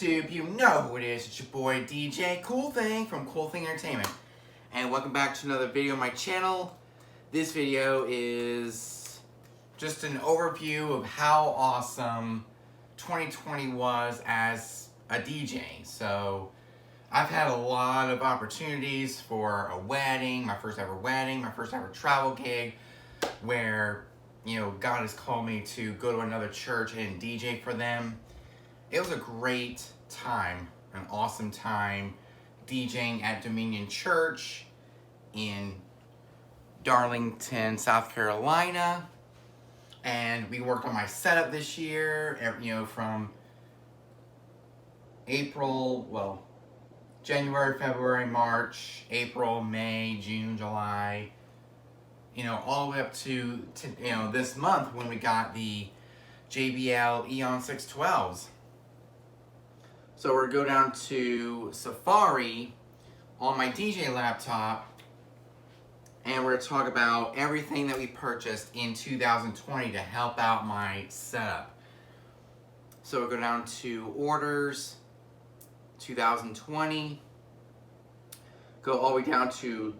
YouTube? You know who it is. It's your boy DJ Cool Thing from Cool Thing Entertainment. And welcome back to another video on my channel. This video is just an overview of how awesome 2020 was as a DJ. So I've had a lot of opportunities for a wedding, my first ever travel gig, where God has called me to go to another church and DJ for them. It was a great time, an awesome time DJing at Dominion Church in Darlington, South Carolina. And we worked on my setup this year, from January, February, March, April, May, June, July, all the way up to this month when we got the JBL Eon 612s. So we're going to go down to Safari on my DJ laptop, and we're going to talk about everything that we purchased in 2020 to help out my setup. So we'll go down to orders, 2020, go all the way down to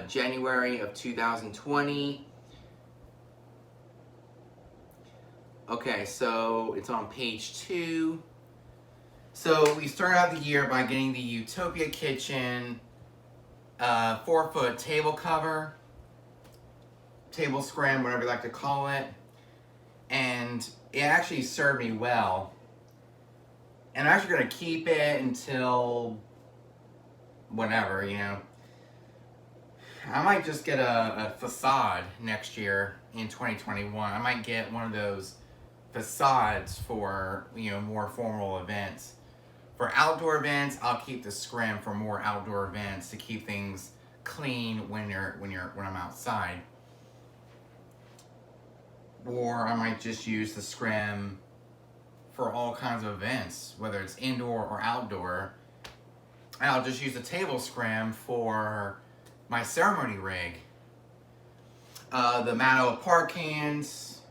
January of 2020. Okay, so it's on page 2. So we started out the year by getting the Utopia Kitchen 4-foot table cover, table scrim, whatever you like to call it. And it actually served me well. And I'm actually going to keep it until whenever, I might just get a facade next year in 2021. I might get one of those facades for, more formal events. For outdoor events, I'll keep the scrim for more outdoor events to keep things clean when I'm outside. Or I might just use the scrim for all kinds of events, whether it's indoor or outdoor. And I'll just use the table scrim for my ceremony rig. The Matto park cans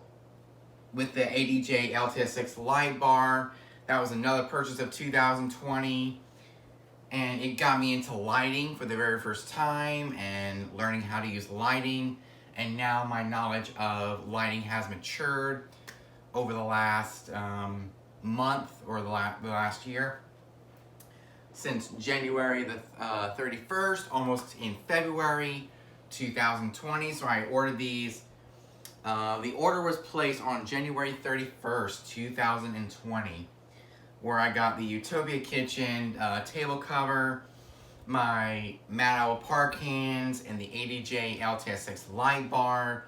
with the ADJ LTS6 light bar. That was another purchase of 2020, and it got me into lighting for the very first time and learning how to use lighting. And now my knowledge of lighting has matured over the last month or the last year. Since January the 31st, almost in February 2020. So I ordered these. The order was placed on January 31st, 2020. Where I got the Utopia Kitchen table cover, my Matto park cans, and the ADJ LTS6 light bar.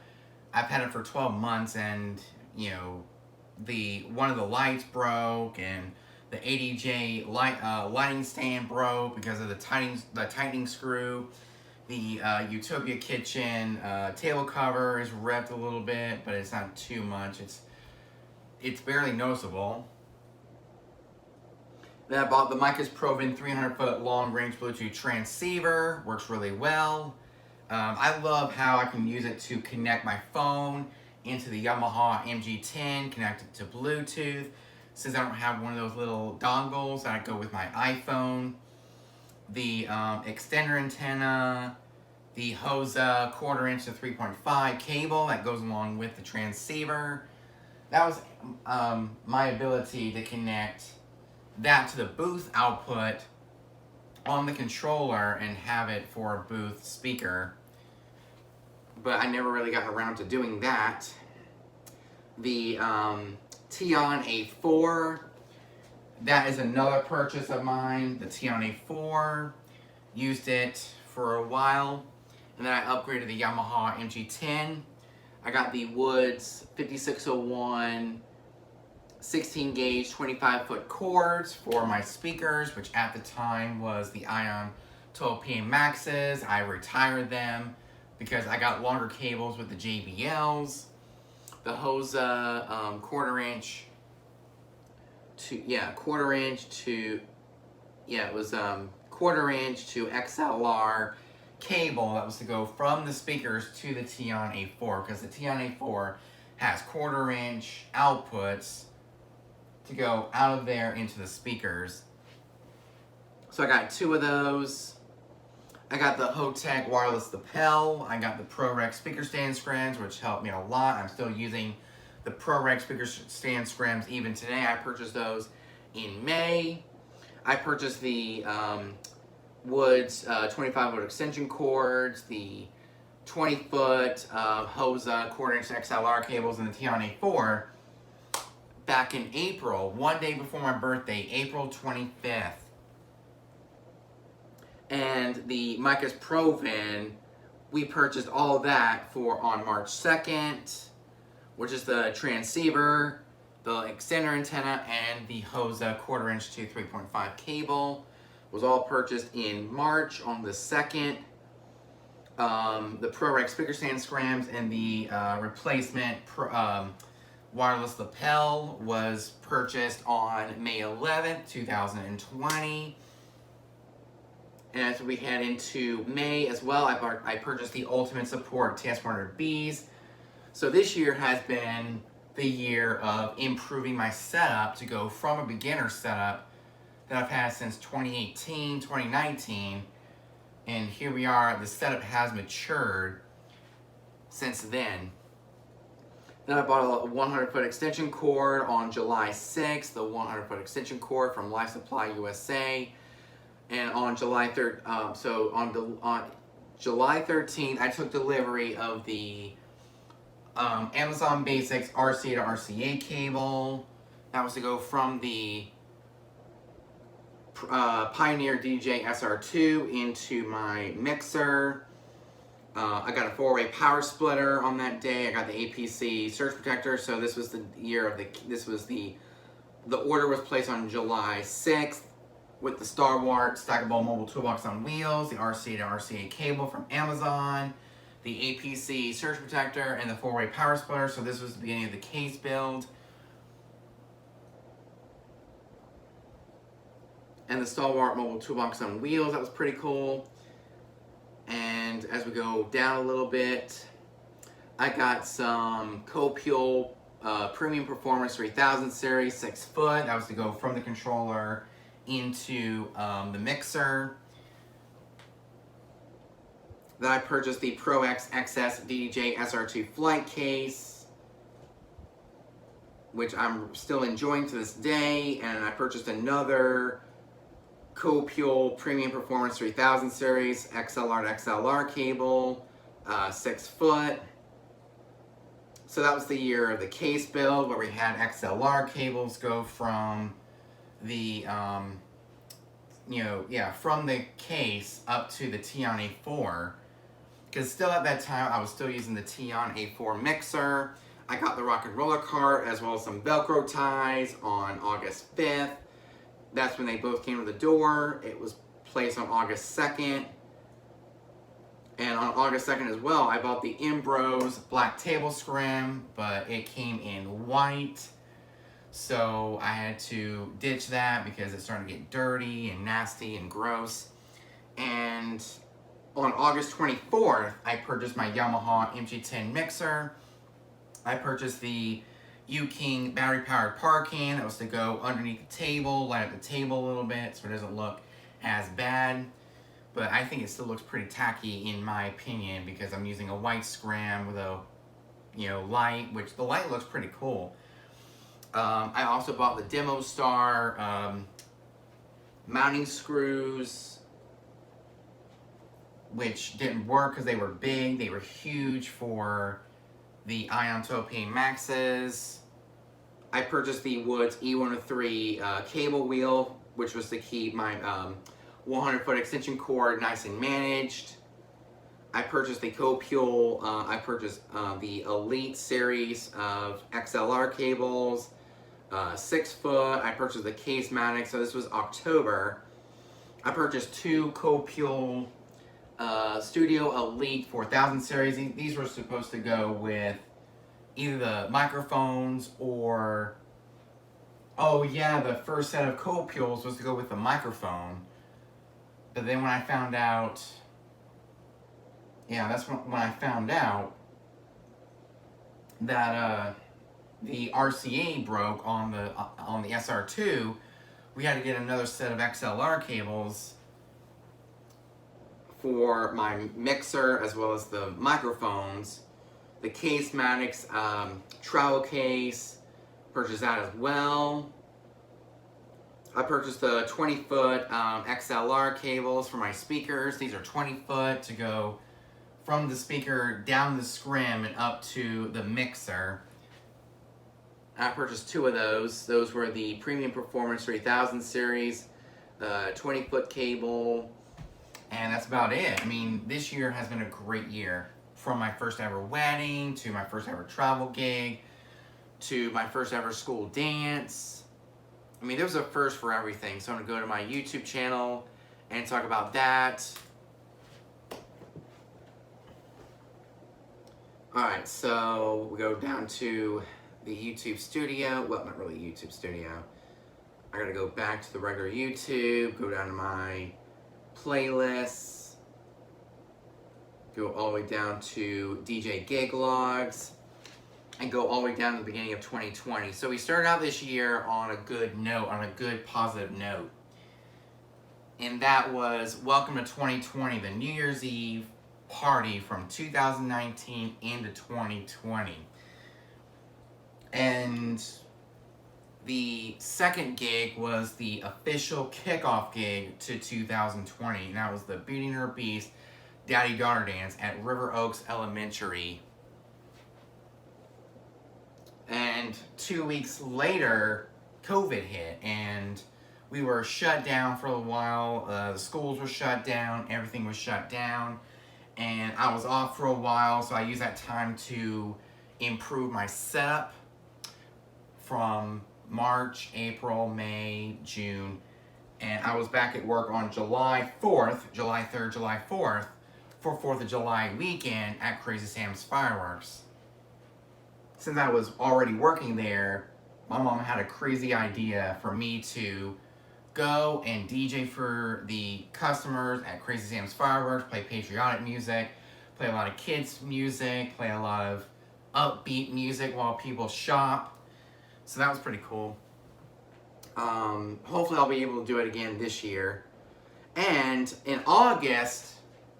I've had it for 12 months, and one of the lights broke, and the ADJ lighting stand broke because of the tightening screw. The Utopia Kitchen table cover is ripped a little bit, but it's not too much. It's barely noticeable. Then I bought the Micas Provin 300-foot long-range Bluetooth transceiver. Works really well. I love how I can use it to connect my phone into the Yamaha MG10, connect it to Bluetooth. Since I don't have one of those little dongles that I go with my iPhone. The extender antenna, the HOSA 1/4 to 3.5 cable that goes along with the transceiver. That was my ability to connect that to the booth output on the controller and have it for a booth speaker. But I never really got around to doing that. The Teon A4, that is another purchase of mine. The Teon A4, used it for a while, and then I upgraded the Yamaha MG10. I got the Woods 5601 16 gauge 25-foot cords for my speakers, which at the time was the Ion 12PA Maxes. I retired them because I got longer cables with the JBLs. The HOSA 1/4 to XLR cable that was to go from the speakers to the Teon A4, because the Teon A4 has 1/4 outputs to go out of there into the speakers. So I got 2 of those. I got the Hotech wireless lapel. I got the ProRec speaker stand screms, which helped me a lot. I'm still using the ProRec speaker stand screms even today. I purchased those in May. I purchased the Woods 25-foot extension cords, the 20-foot HOSA quarter-inch XLR cables, and the Tian A4 back in April, one day before my birthday, April 25th. And the Micus ProVen, we purchased all of that on March 2nd, which is the transceiver, the extender antenna, and the HOSA quarter-inch to 3.5 cable. Was all purchased in March on the 2nd. The ProRec speaker stand screms and the replacement wireless lapel was purchased on May 11th, 2020. And as we head into May as well, I purchased the Ultimate Support TS100Bs. So this year has been the year of improving my setup to go from a beginner setup that I've had since 2018, 2019. And here we are, the setup has matured since then. Then I bought a 100-foot extension cord on July 6th, the 100-foot extension cord from Life Supply USA. And on July 3rd, on July 13th, I took delivery of the Amazon Basics RCA to RCA cable. That was to go from the Pioneer DJ SR2 into my mixer. I got a 4-way power splitter on that day. I got the APC surge protector. So this was the year of the order was placed on July 6th. With the StarWart stackable mobile toolbox on wheels, the RCA to RCA cable from Amazon, the APC surge protector, and the 4-way power splitter. So this was the beginning of the case build. And the StalWart mobile toolbox on wheels, that was pretty cool. And as we go down a little bit, I got some Copule Premium Performance 3000 series 6-foot. That was to go from the controller into the mixer. Then I purchased the ProX XS DDJ SR2 flight case, which I'm still enjoying to this day. And I purchased another Copule Premium Performance 3000 series XLR to XLR cable, 6-foot. So that was the year of the case build, where we had XLR cables go from the from the case up to the Tian A4, because still at that time I was still using the Tian A4 mixer. I got the Rock and Roller cart as well as some Velcro ties on August 5th. That's when they both came to the door. It was placed on August 2nd. And on August 2nd as well, I bought the Imbros black table scrim, but it came in white. So I had to ditch that because it started to get dirty and nasty and gross. And on August 24th, I purchased my Yamaha MG10 mixer. I purchased the U-King battery-powered parking that was to go underneath the table, light up the table a little bit so it doesn't look as bad. But I think it still looks pretty tacky in my opinion because I'm using a white scram with a light, which the light looks pretty cool. I also bought the Demo Star mounting screws, which didn't work because they were big. They were huge for the Ion Topane Maxes. I purchased the Woods E103 cable wheel, which was to keep my 100-foot extension cord nice and managed. I purchased the Copule, the Elite series of XLR cables, 6-foot. I purchased the case mounting, so this was October. I purchased 2 Copule Studio Elite 4000 series. These were supposed to go with either the microphones or, the first set of Copules was to go with the microphone. But then when I found out, that's when I found out that the RCA broke on the SR2, we had to get another set of XLR cables for my mixer as well as the microphones. The Casematics travel case, purchased that as well. I purchased the 20-foot XLR cables for my speakers. These are 20-foot to go from the speaker down the scrim and up to the mixer. I purchased 2 of those. Those were the Premium Performance 3000 series, the 20-foot cable, and that's about it. I mean, this year has been a great year. From my first ever wedding, to my first ever travel gig, to my first ever school dance. I mean, there was a first for everything. So I'm gonna go to my YouTube channel and talk about that. Alright, so we go down to the YouTube studio. Well, not really YouTube studio. I gotta go back to the regular YouTube, go down to my playlists, go all the way down to DJ Gig Logs, and go all the way down to the beginning of 2020. So we started out this year on a good note, on a good positive note. And that was welcome to 2020, the New Year's Eve party from 2019 into 2020. And the second gig was the official kickoff gig to 2020. And that was the Beating Her Beast Daddy-Daughter Dance at River Oaks Elementary. And 2 weeks later, COVID hit, and we were shut down for a while. The schools were shut down, everything was shut down, and I was off for a while, so I used that time to improve my setup from March, April, May, June, and I was back at work on July 4th, July 3rd, July 4th, for 4th of July weekend at Crazy Sam's Fireworks. Since I was already working there, my mom had a crazy idea for me to go and DJ for the customers at Crazy Sam's Fireworks, play patriotic music, play a lot of kids music, play a lot of upbeat music while people shop. So that was pretty cool. Hopefully I'll be able to do it again this year. And in August,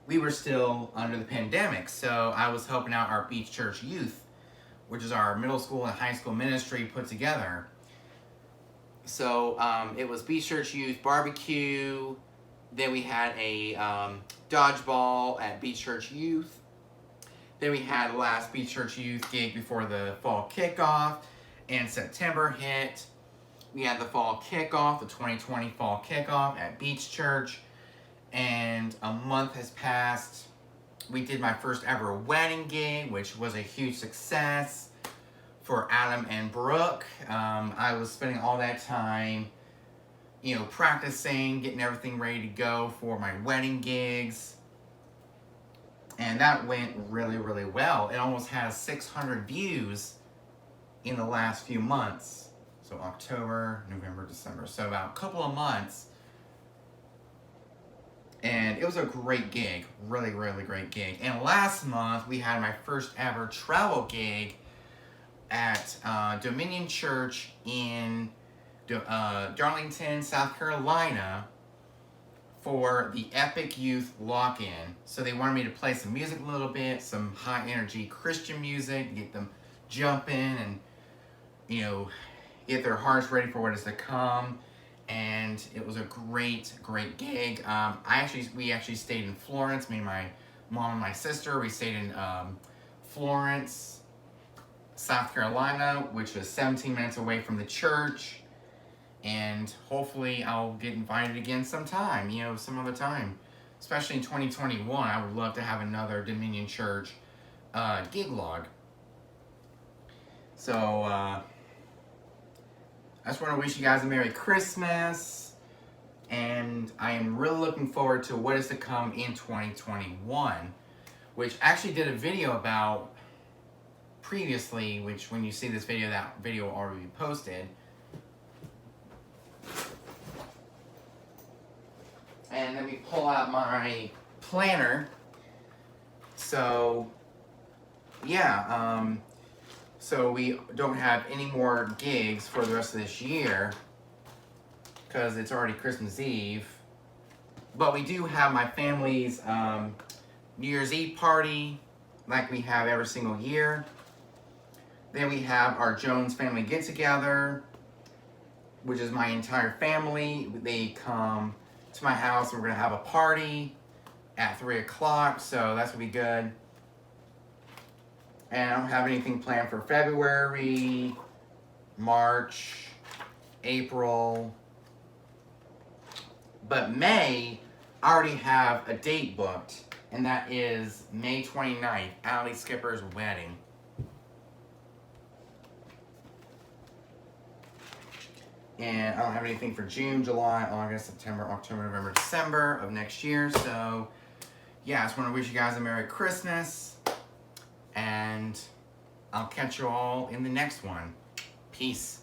we were still under the pandemic, so I was helping out our Beach Church Youth, which is our middle school and high school ministry put together. So it was Beach Church Youth barbecue, then we had a dodgeball at Beach Church Youth, then we had the last Beach Church Youth gig before the fall kickoff, and September hit. We had the fall kickoff, the 2020 fall kickoff at Beach Church, and a month has passed. We did my first ever wedding gig, which was a huge success for Adam and Brooke. I was spending all that time, practicing, getting everything ready to go for my wedding gigs. And that went really, really well. It almost has 600 views in the last few months. So October, November, December. So about a couple of months. And it was a great gig, really, really great gig. And last month, we had my first ever travel gig at Dominion Church in Darlington, South Carolina, for the Epic Youth Lock-In. So they wanted me to play some music a little bit, some high-energy Christian music, to get them jumping and, get their hearts ready for what is to come. And it was a great, great gig. We actually stayed in Florence. Me and my mom and my sister, we stayed in Florence, South Carolina, which was 17 minutes away from the church. And hopefully I'll get invited again sometime, some other time. Especially in 2021, I would love to have another Dominion Church gig log. So, I just want to wish you guys a Merry Christmas, and I am really looking forward to what is to come in 2021, which I actually did a video about previously, which when you see this video, that video will already be posted. And let me pull out my planner. So, yeah, So we don't have any more gigs for the rest of this year because it's already Christmas Eve. But we do have my family's New Year's Eve party like we have every single year. Then we have our Jones family get together, which is my entire family. They come to my house and we're gonna have a party at 3 o'clock, so that's gonna be good. And I don't have anything planned for February, March, April. But May, I already have a date booked, and that is May 29th, Allie Skipper's wedding. And I don't have anything for June, July, August, September, October, November, December of next year. So, yeah, I just want to wish you guys a Merry Christmas. And I'll catch you all in the next one. Peace.